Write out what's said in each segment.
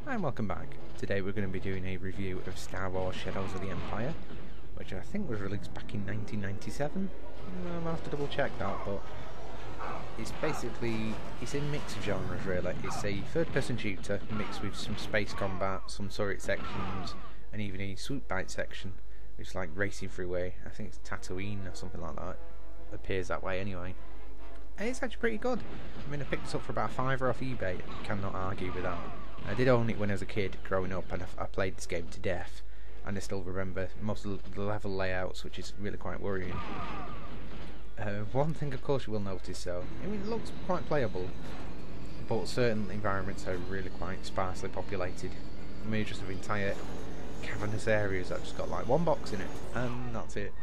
Hi and welcome back. Today we're going to be doing a review of Star Wars Shadows of the Empire, which I think was released back in 1997. I'll have to double check that, but it's in mix of genres really. It's a third person shooter mixed with some space combat, some turret sections, and even a swoop bite section, which is like racing through I think it's Tatooine or something like that. It appears that way anyway. And it's actually pretty good. I mean, I picked this up for about £5 off eBay. Cannot argue with that. I did own it when I was a kid growing up, and I played this game to death, and I still remember most of the level layouts, which is really quite worrying. One thing of course you will notice though, I mean, it looks quite playable, but certain environments are really quite sparsely populated. I mean, just have entire cavernous areas that just got like one box in it, and that's it.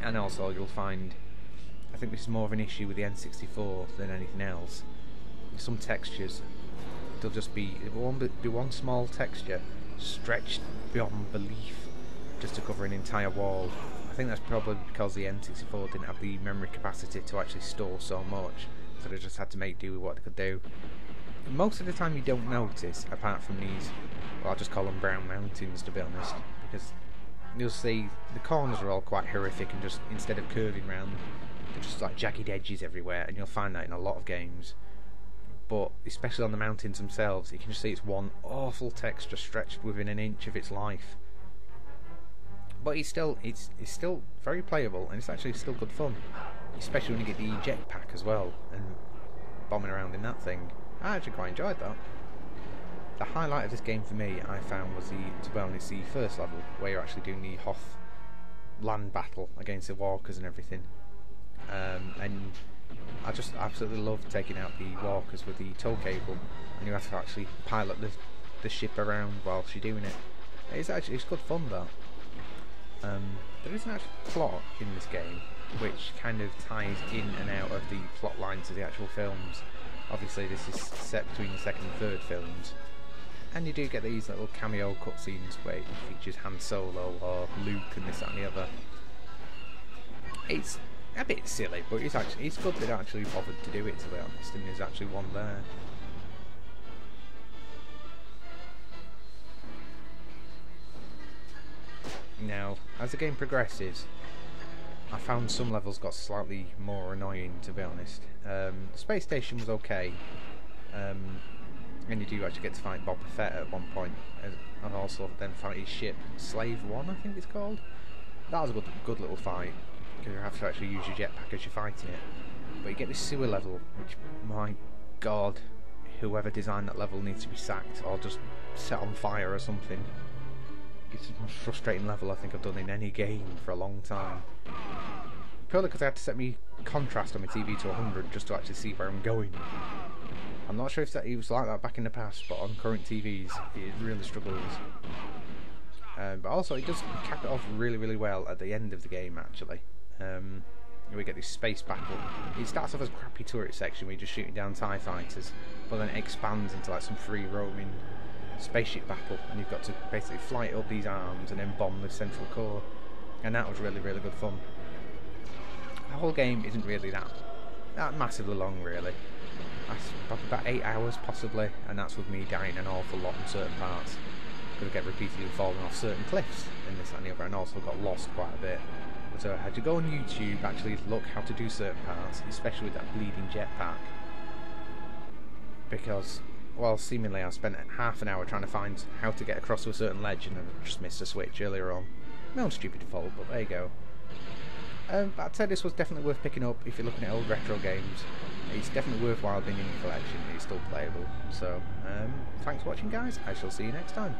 And also you'll find, I think this is more of an issue with the N64 than anything else, some textures, there'll just be one small texture stretched beyond belief just to cover an entire wall. I think that's probably because the N64 didn't have the memory capacity to actually store so much, so they just had to make do with what they could do. Most of the time you don't notice, apart from these, well, I'll just call them brown mountains to be honest, because you'll see the corners are all quite horrific and just, instead of curving round, they're just like jagged edges everywhere, and you'll find that in a lot of games. But especially on the mountains themselves, you can just see it's one awful texture stretched within an inch of its life. But it's still very playable, and it's actually still good fun, especially when you get the jetpack as well and bombing around in that thing. I actually quite enjoyed that. The highlight of this game for me, I found, was the first level, where you're actually doing the Hoth land battle against the walkers and everything. And I just absolutely love taking out the walkers with the tow cable, and you have to actually pilot the ship around whilst you're doing it. It's good fun though. There is an actual plot in this game which kind of ties in and out of the plot lines of the actual films. Obviously this is set between the second and third films, and you do get these little cameo cutscenes where it features Han Solo or Luke and this, that and the other. It's a bit silly, but it's good that they actually bothered to do it, to be honest, and there's actually one there. Now, as the game progresses, I found some levels got slightly more annoying, to be honest. The space station was okay, and you do actually get to fight Boba Fett at one point, and also then fight his ship, Slave 1 I think it's called. That was a good little fight, because you have to actually use your jetpack as you're fighting it. But you get this sewer level, which, my god, whoever designed that level needs to be sacked or just set on fire or something. It's the most frustrating level I think I've done in any game for a long time. Purely because I had to set my contrast on my TV to 100 just to actually see where I'm going. I'm not sure if it was like that back in the past, but on current TVs it really struggles. But also it does cap it off really, really well at the end of the game actually. We get this space battle. It starts off as a crappy turret section where you're just shooting down TIE fighters, but then it expands into like some free roaming spaceship battle, and you've got to basically fly up these arms and then bomb the central core, and that was really, really good fun. The whole game isn't really that massively long really. That's probably about 8 hours possibly, and that's with me dying an awful lot in certain parts, because I get repeatedly falling off certain cliffs in this and the other, and also got lost quite a bit. So I had to go on YouTube, actually look how to do certain parts, especially with that bleeding jetpack, because, well, seemingly I spent half an hour trying to find how to get across to a certain ledge, and I just missed a switch earlier on. My own stupid fault, but there you go. But I'd say this was definitely worth picking up if you're looking at old retro games. It's definitely worthwhile being in your collection, it's still playable. So, thanks for watching guys, I shall see you next time.